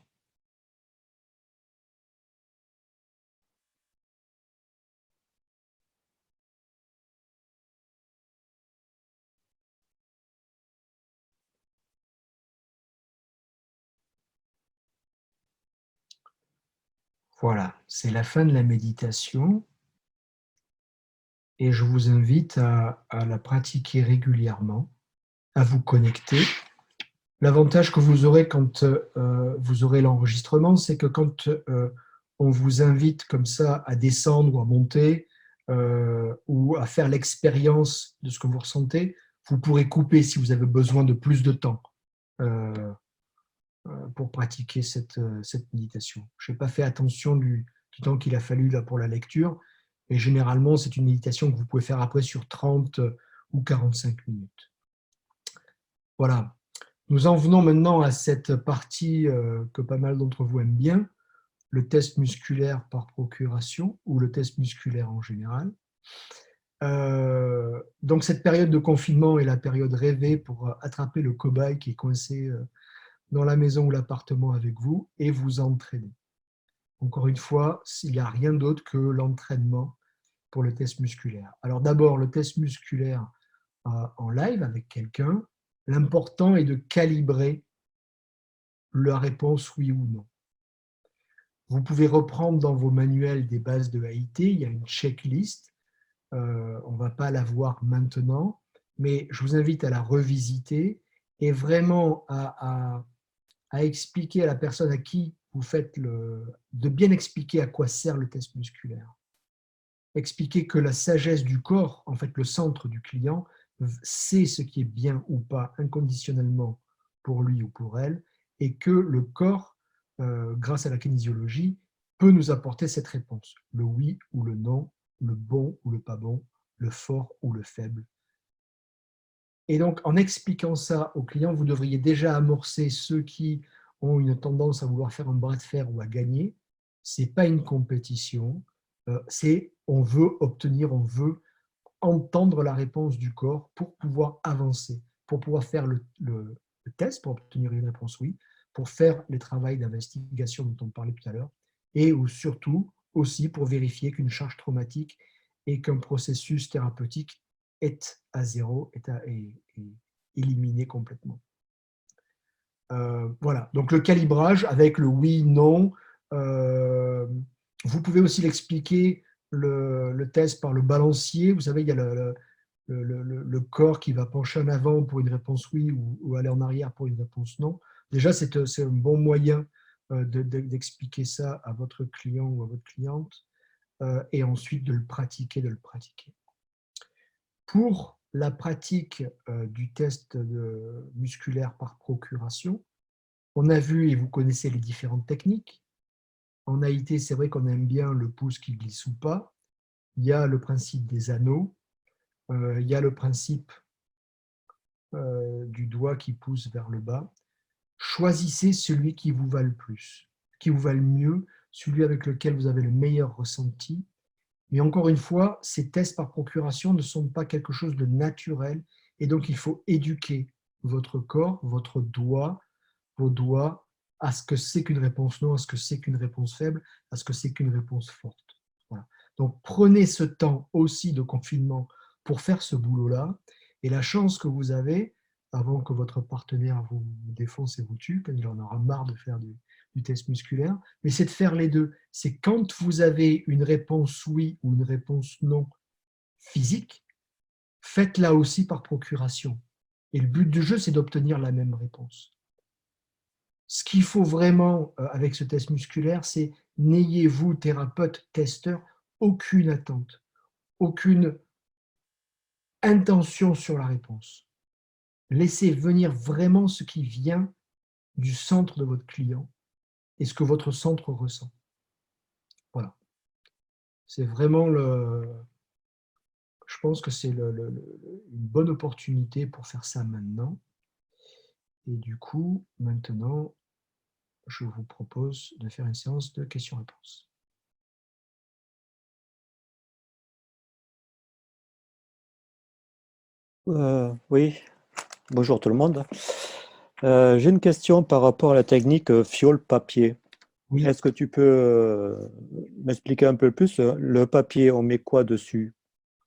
Voilà, c'est la fin de la méditation et je vous invite à la pratiquer régulièrement, à vous connecter. L'avantage que vous aurez quand vous aurez l'enregistrement, c'est que quand on vous invite comme ça à descendre ou à monter ou à faire l'expérience de ce que vous ressentez, vous pourrez couper si vous avez besoin de plus de temps pour pratiquer cette méditation. Je n'ai pas fait attention du temps qu'il a fallu là, pour la lecture, et généralement, c'est une méditation que vous pouvez faire après sur 30 ou 45 minutes. Voilà. Nous en venons maintenant à cette partie que pas mal d'entre vous aiment bien, le test musculaire par procuration ou le test musculaire en général. Donc cette période de confinement est la période rêvée pour attraper le cobaye qui est coincé dans la maison ou l'appartement avec vous et vous entraîner. Encore une fois, il n'y a rien d'autre que l'entraînement pour le test musculaire. Alors d'abord, le test musculaire en live avec quelqu'un, l'important est de calibrer la réponse oui ou non. Vous pouvez reprendre dans vos manuels des bases de AIT, il y a une checklist, on ne va pas la voir maintenant, mais je vous invite à la revisiter et vraiment à expliquer à la personne à qui vous faites de bien expliquer à quoi sert le test musculaire. Expliquer que la sagesse du corps, en fait le centre du client, sait ce qui est bien ou pas inconditionnellement pour lui ou pour elle, et que le corps, grâce à la kinésiologie, peut nous apporter cette réponse, le oui ou le non, le bon ou le pas bon, le fort ou le faible. Et donc, en expliquant ça aux clients, vous devriez déjà amorcer ceux qui ont une tendance à vouloir faire un bras de fer ou à gagner. Ce n'est pas une compétition, c'est on veut obtenir, on veut entendre la réponse du corps pour pouvoir avancer, pour pouvoir faire le test, pour obtenir une réponse oui, pour faire les travaux d'investigation dont on parlait tout à l'heure, et ou surtout aussi pour vérifier qu'une charge traumatique et qu'un processus thérapeutique est à zéro, est éliminé complètement. Voilà, donc le calibrage avec le oui, non. Vous pouvez aussi l'expliquer, le test par le balancier. Vous savez, il y a le corps qui va pencher en avant pour une réponse oui ou aller en arrière pour une réponse non. Déjà, c'est un bon moyen d'expliquer ça à votre client ou à votre cliente et ensuite de le pratiquer, Pour la pratique du test musculaire par procuration, on a vu, et vous connaissez les différentes techniques. En AIT, c'est vrai qu'on aime bien le pouce qui glisse ou pas. Il y a le principe des anneaux. Il y a le principe du doigt qui pousse vers le bas. Choisissez celui qui vous va le plus, qui vous va le mieux, celui avec lequel vous avez le meilleur ressenti. Mais encore une fois, ces tests par procuration ne sont pas quelque chose de naturel et donc il faut éduquer votre corps, votre doigt, vos doigts à ce que c'est qu'une réponse non, à ce que c'est qu'une réponse faible, à ce que c'est qu'une réponse forte. Voilà. Donc prenez ce temps aussi de confinement pour faire ce boulot-là et la chance que vous avez, avant que votre partenaire vous défonce et vous tue, quand il en aura marre de faire du test musculaire, mais c'est de faire les deux. C'est quand vous avez une réponse oui ou une réponse non physique, faites-la aussi par procuration. Et le but du jeu, c'est d'obtenir la même réponse. Ce qu'il faut vraiment avec ce test musculaire, c'est n'ayez vous, thérapeute, testeur, aucune attente, aucune intention sur la réponse. Laissez venir vraiment ce qui vient du centre de votre client et ce que votre centre ressent. Voilà. C'est vraiment je pense que c'est une bonne opportunité pour faire ça maintenant. Et du coup, maintenant, je vous propose de faire une séance de questions-réponses. Oui, bonjour tout le monde. J'ai une question par rapport à la technique fiole-papier. Oui, Est-ce que tu peux m'expliquer un peu plus? Le papier, on met quoi dessus?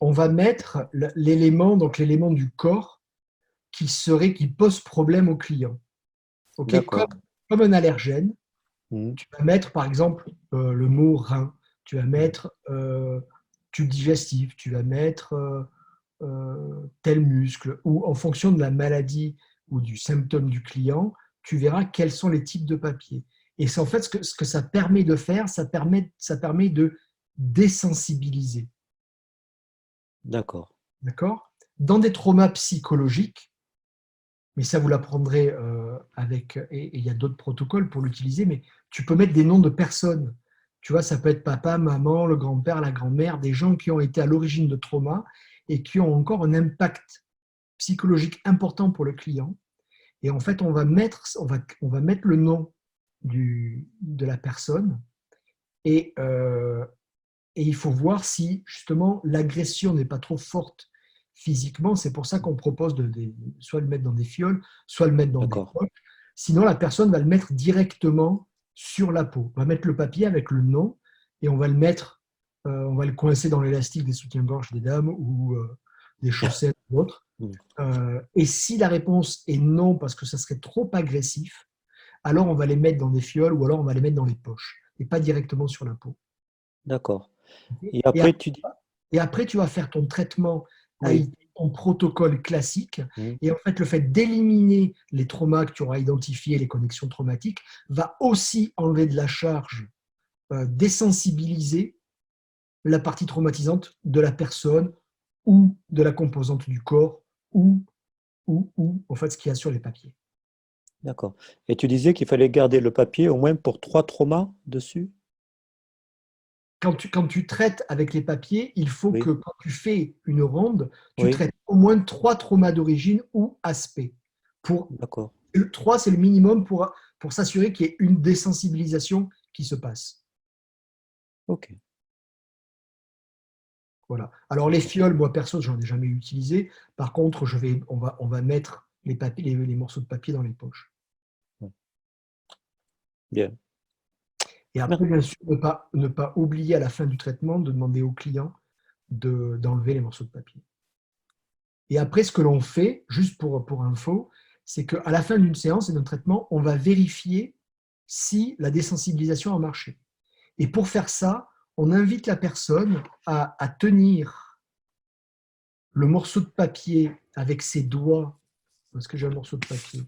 on va mettre l'élément, donc l'élément du corps qui pose problème au client. Ok, D'accord. comme un allergène, Mhm. tu vas mettre par exemple le mot rein, tu vas Mhm. mettre tube digestif, tu vas mettre tel muscle, ou en fonction de la maladie ou du symptôme du client, tu verras quels sont les types de papier. Et c'est en fait ce que ça permet de faire, ça permet de désensibiliser. D'accord. D'accord? Dans des traumas psychologiques, mais ça vous l'apprendrez et il y a d'autres protocoles pour l'utiliser, mais tu peux mettre des noms de personnes. Tu vois, ça peut être papa, maman, le grand-père, la grand-mère, des gens qui ont été à l'origine de traumas et qui ont encore un impact psychologique important pour le client. Et en fait, on va mettre le nom de la personne et, euh, et il faut voir si justement l'agression n'est pas trop forte physiquement. C'est pour ça qu'on propose soit le mettre dans des fioles, soit le mettre dans des D'accord. poches. Sinon, la personne va le mettre directement sur la peau. On va mettre le papier avec le nom et on va on va le coincer dans l'élastique des soutiens-gorge des dames ou des chaussettes ou autres. Mhm. Et si la réponse est non, parce que ça serait trop agressif, alors on va les mettre dans des fioles ou alors on va les mettre dans les poches et pas directement sur la peau. D'accord. Okay. Et après, tu dis... Et après, tu vas faire ton traitement Oui. ton protocole classique. Mhm. Et en fait, le fait d'éliminer les traumas que tu auras identifiés, les connexions traumatiques, va aussi enlever de la charge, désensibiliser la partie traumatisante de la personne ou de la composante du corps ou en fait, ce qu'il y a sur les papiers. D'accord. Et tu disais qu'il fallait garder le papier au moins pour 3 traumas dessus? Quand tu traites avec les papiers, il faut que Oui. quand tu fais une ronde, tu Oui. traites au moins 3 traumas d'origine ou aspects. Pour D'accord. 3, c'est le minimum pour s'assurer qu'il y ait une désensibilisation qui se passe. Ok. Voilà. Alors les fioles, moi perso, j'en ai jamais utilisé. Par contre, on va mettre les morceaux de papier dans les poches. Ouais. Bien. Et après, bien sûr, ne pas oublier à la fin du traitement de demander au client d'enlever les morceaux de papier. Et après, ce que l'on fait, juste pour info, c'est qu'à la fin d'une séance et d'un traitement, on va vérifier si la désensibilisation a marché. Et pour faire ça, on invite la personne à tenir le morceau de papier avec ses doigts. Est-ce que j'ai un morceau de papier?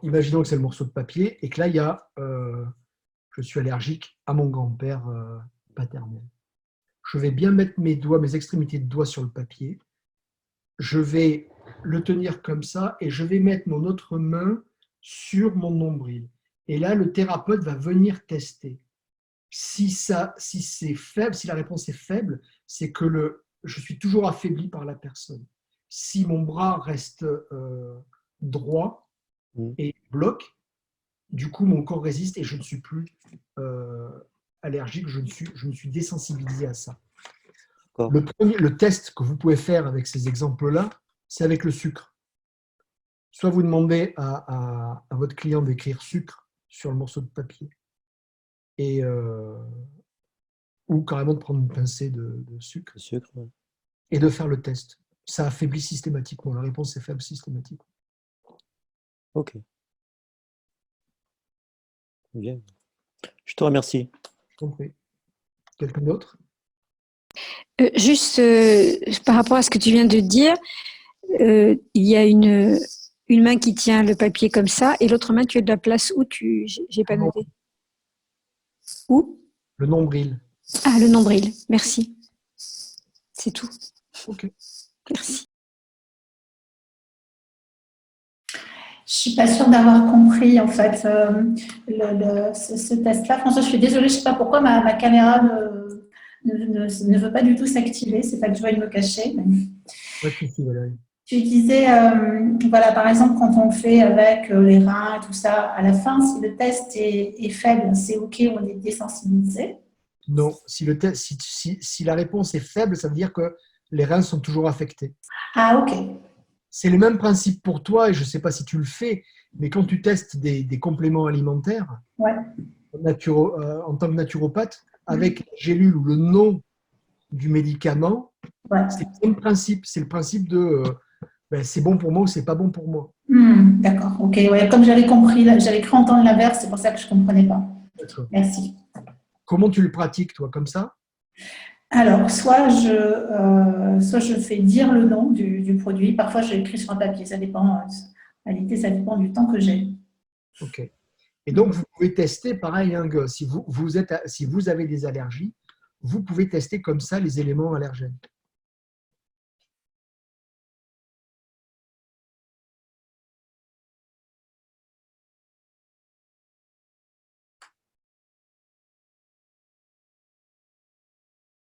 Imaginons que c'est le morceau de papier et que là, il y a je suis allergique à mon grand-père paternel. je vais bien mettre mes doigts, mes extrémités de doigts sur le papier. Je vais le tenir comme ça et je vais mettre mon autre main sur mon nombril. Et là, le thérapeute va venir tester. Si c'est faible, si la réponse est faible, c'est que je suis toujours affaibli par la personne. Si mon bras reste droit et bloque, du coup, mon corps résiste et je ne suis plus allergique, je me suis désensibilisé à ça. Le test que vous pouvez faire avec ces exemples-là, c'est avec le sucre. Soit vous demandez à votre client d'écrire sucre sur le morceau de papier, ou carrément de prendre une pincée de sucre, ouais. Et de faire le test. Ça affaiblit systématiquement. La réponse est faible systématiquement. Ok. Bien. Je te remercie. Je t'en prie. Quelqu'un d'autre? Juste par rapport à ce que tu viens de dire, il y a une main qui tient le papier comme ça et l'autre main, tu as de la place où j'ai pas noté. Où? Le nombril. Ah, le nombril. Merci. C'est tout. Ok. Merci. Je suis pas sûre d'avoir compris en fait ce test-là. François, je suis désolée, je ne sais pas pourquoi ma caméra ne veut pas du tout s'activer. C'est pas que je veuille me cacher. Pas de souci, Valérie. Tu disais, voilà, par exemple, quand on fait avec les reins, tout ça, à la fin, si le test est faible, c'est OK, on est désensibilisé. Non, si la réponse est faible, ça veut dire que les reins sont toujours affectés. Ah, OK. C'est le même principe pour toi, et je ne sais pas si tu le fais, mais quand tu testes des compléments alimentaires, ouais. En tant que naturopathe, avec la gélule ou le nom du médicament, ouais. C'est le même principe. C'est le principe de c'est bon pour moi ou c'est pas bon pour moi. D'accord, ok. Ouais, comme j'avais compris, j'avais cru entendre l'inverse, c'est pour ça que je ne comprenais pas. Merci. Comment tu le pratiques, toi, comme ça? Alors, soit je fais dire le nom du produit, parfois je l'écris sur un papier, ça dépend, en réalité, ça dépend du temps que j'ai. Ok. Et donc, vous pouvez tester, pareil, si vous avez des allergies, vous pouvez tester comme ça les éléments allergènes.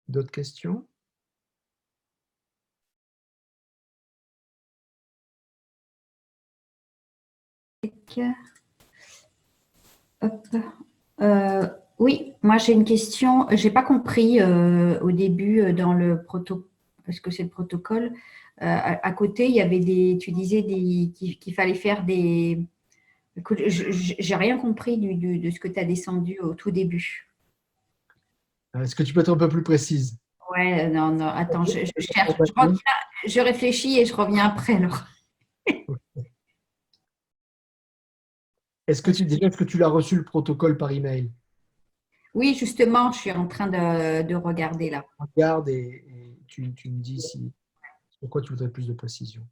D'autres questions? Oui, moi j'ai une question. J'ai pas compris au début dans le protocole, parce que c'est le protocole. À côté, il y avait tu disais qu'il fallait faire des. Écoute, j'ai rien compris de ce que tu as descendu au tout début. Est-ce que tu peux être un peu plus précise? Ouais, non, attends, je cherche. Je réfléchis et je reviens après alors. Est-ce que tu l'as reçu le protocole par email? Oui, justement, je suis en train de regarder là. Regarde et tu me dis pourquoi tu voudrais plus de précision.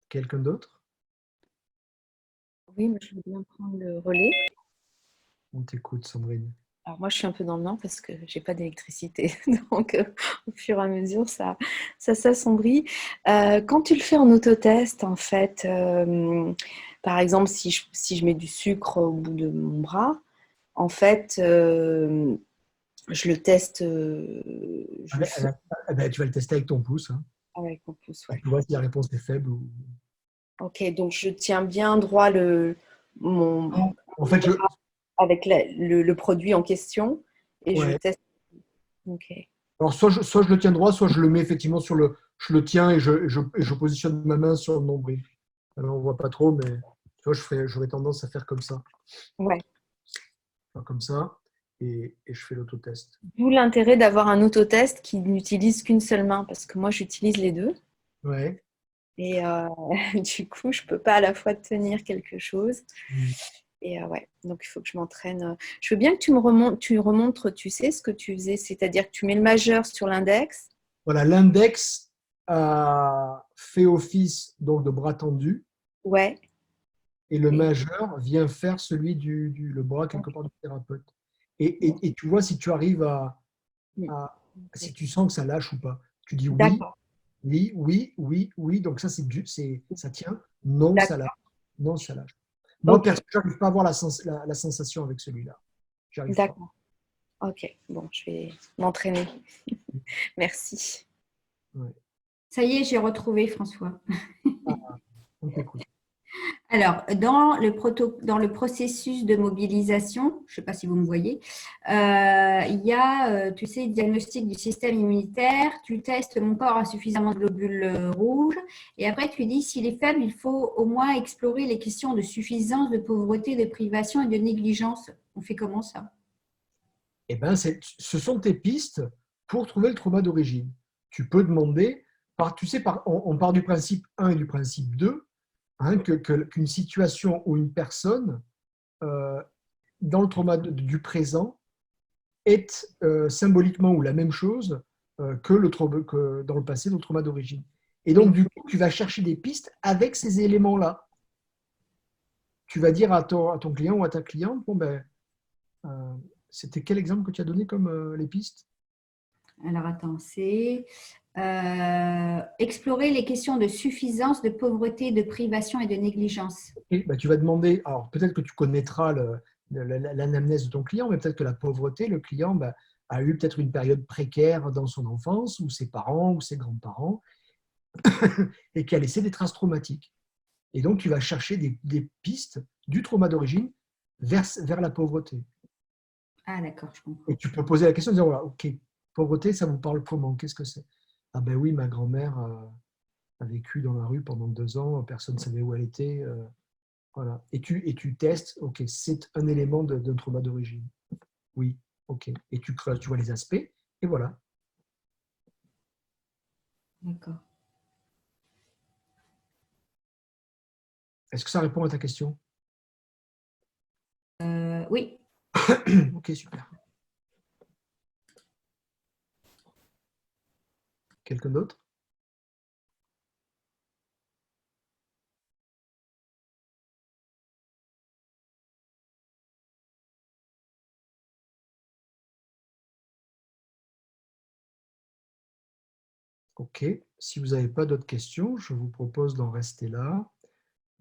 Quelqu'un d'autre? Oui, moi, je veux bien prendre le relais. On t'écoute, Sandrine. Alors moi, je suis un peu dans le nord parce que j'ai pas d'électricité. Donc, au fur et à mesure, ça s'assombrit. Quand tu le fais en autotest, en fait, par exemple, si je mets du sucre au bout de mon bras, en fait, je le teste. Tu vas le tester avec ton pouce. Hein. Avec mon pouce, ouais. Tu vois si la réponse est faible ou… Ok, donc je tiens bien droit mon bras avec le produit en question et je teste. Ok. Alors, soit je le tiens droit, soit je le mets effectivement je le tiens et je positionne ma main sur le nombril. Alors, on ne voit pas trop, mais tu vois, j'aurais tendance à faire comme ça. Ouais. Comme ça, et je fais l'autotest. D'où l'intérêt d'avoir un autotest qui n'utilise qu'une seule main, parce que moi, j'utilise les deux. Ouais. Et du coup, je ne peux pas à la fois tenir quelque chose. Et ouais, donc il faut que je m'entraîne. Je veux bien que tu remontres, tu sais ce que tu faisais, c'est-à-dire que tu mets le majeur sur l'index. Voilà, l'index a fait office donc de bras tendu. Ouais. Et le majeur vient faire celui le bras quelque part du thérapeute. Et tu vois si tu arrives Mm. si tu sens que ça lâche ou pas. Tu dis oui, D'accord. oui, oui, oui, oui. Donc ça, ça tient. Non, ça lâche. Non, ça lâche. Moi, Ok, perso, je n'arrive pas à avoir la sensation avec celui-là. J'arrive pas. d'accord. Ok, bon, je vais m'entraîner. Merci. Ouais. Ça y est, j'ai retrouvé François. On t'écoute. Alors, dans le processus de mobilisation, je ne sais pas si vous me voyez, il y a, tu sais, diagnostic du système immunitaire, tu testes mon corps a suffisamment de globules rouges, et après tu dis s'il est faible, il faut au moins explorer les questions de suffisance, de pauvreté, de privation et de négligence. On fait comment ça? Eh ben, ce sont tes pistes pour trouver le trauma d'origine. Tu peux demander, tu sais, on part du principe 1 et du principe 2, hein, qu'une situation ou une personne, dans le trauma du présent, est symboliquement ou la même chose que dans le passé, dans le trauma d'origine. Et donc, du coup, tu vas chercher des pistes avec ces éléments-là. Tu vas dire à ton client ou à ta cliente, bon ben, c'était quel exemple que tu as donné comme les pistes? Alors, attends, c'est explorer les questions de suffisance, de pauvreté, de privation et de négligence. Et ben, tu vas demander, alors peut-être que tu connaîtras l'anamnèse de ton client, mais peut-être que la pauvreté, le client a eu peut-être une période précaire dans son enfance, ou ses parents, ou ses grands-parents, et qui a laissé des traces traumatiques. Et donc, tu vas chercher des pistes du trauma d'origine vers la pauvreté. Ah, d'accord, je comprends. Et tu peux poser la question de dire, voilà, ok, pauvreté, ça vous parle comment? Qu'est-ce que c'est? Ah ben oui, ma grand-mère a vécu dans la rue pendant 2 ans, personne ne savait où elle était. Voilà. Et tu testes, ok, c'est un élément d'un trauma d'origine. Oui, ok. Et tu creuses, tu vois les aspects, et voilà. D'accord. Est-ce que ça répond à ta question? Oui. Ok, super. Quelqu'un d'autre? Ok. Si vous n'avez pas d'autres questions, je vous propose d'en rester là.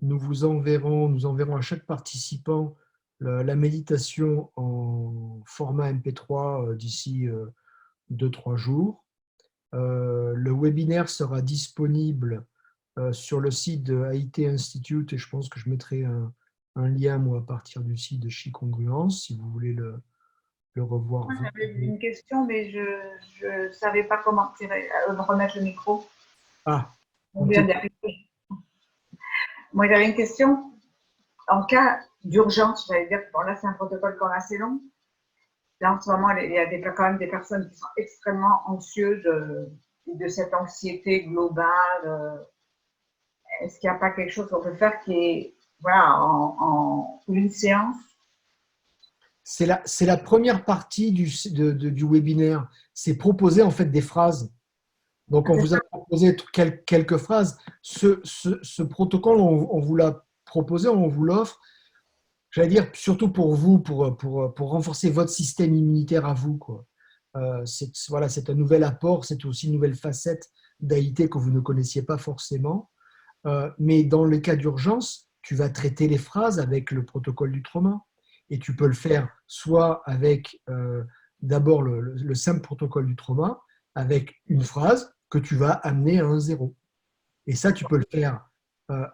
Nous enverrons à chaque participant la méditation en format MP3 d'ici 2-3 jours. Le webinaire sera disponible sur le site de AIT Institute et je pense que je mettrai un lien moi, à partir du site de Chicongruence si vous voulez le revoir. Moi, j'avais une question, mais je ne savais pas comment remettre le micro. Ah, On vient d'arriver. Moi, j'avais une question. En cas d'urgence, j'allais dire, bon, là, c'est un protocole quand même assez long. Là, en ce moment, il y a quand même des personnes qui sont extrêmement anxieuses de cette anxiété globale. Est-ce qu'il n'y a pas quelque chose qu'on peut faire qui est, voilà, en une séance? c'est la première partie du webinaire. C'est proposer en fait des phrases. Donc, on vous a proposé quelques phrases. Ce protocole, on vous l'a proposé, on vous l'offre. J'allais dire, surtout pour vous, pour renforcer votre système immunitaire à vous, quoi. C'est un nouvel apport, c'est aussi une nouvelle facette d'AIT que vous ne connaissiez pas forcément. Mais dans le cas d'urgence, tu vas traiter les phrases avec le protocole du trauma. Et tu peux le faire soit avec d'abord le simple protocole du trauma, avec une phrase que tu vas amener à un 0. Et ça, tu peux le faire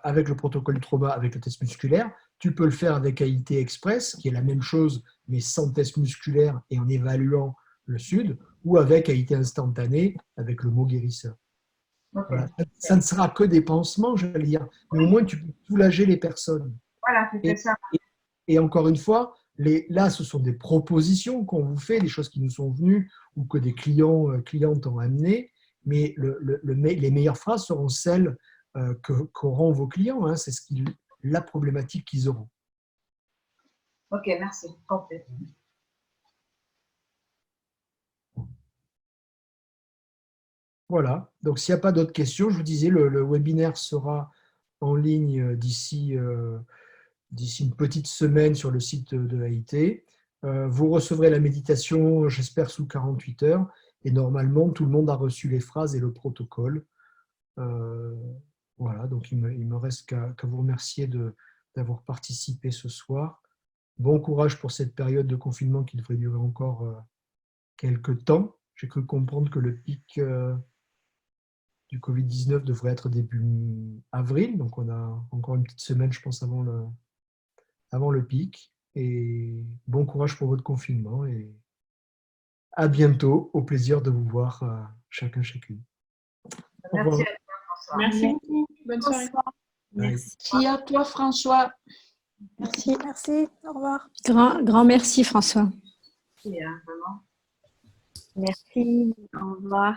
avec le protocole du trauma, avec le test musculaire. Tu peux le faire avec AIT Express, qui est la même chose, mais sans test musculaire et en évaluant le SUD, ou avec AIT instantané, avec le mot guérisseur. Okay. Voilà. Ça ne sera que des pansements, j'allais dire, mais au moins tu peux soulager les personnes. Voilà, c'était ça. Et encore une fois, là, ce sont des propositions qu'on vous fait, des choses qui nous sont venues ou que des clientes ont amenées, mais les meilleures phrases seront celles qu'auront vos clients. Hein, c'est la problématique qu'ils auront. Ok, merci. Complet. Voilà, donc s'il n'y a pas d'autres questions, je vous disais, le webinaire sera en ligne d'ici une petite semaine sur le site de AIT. Vous recevrez la méditation, j'espère, sous 48 heures. Et normalement, tout le monde a reçu les phrases et le protocole. Voilà, donc il me reste qu'à vous remercier d'avoir participé ce soir. Bon courage pour cette période de confinement qui devrait durer encore quelques temps. J'ai cru comprendre que le pic du Covid-19 devrait être début avril, donc on a encore une petite semaine, je pense, avant le pic. Et bon courage pour votre confinement et à bientôt, au plaisir de vous voir chacun, chacune. Au revoir. Merci à toi, François. Merci beaucoup. Bonne soirée. Merci à toi, François. Merci. Merci. Au revoir. Grand merci, François. Merci, hein, vraiment. Merci. Au revoir.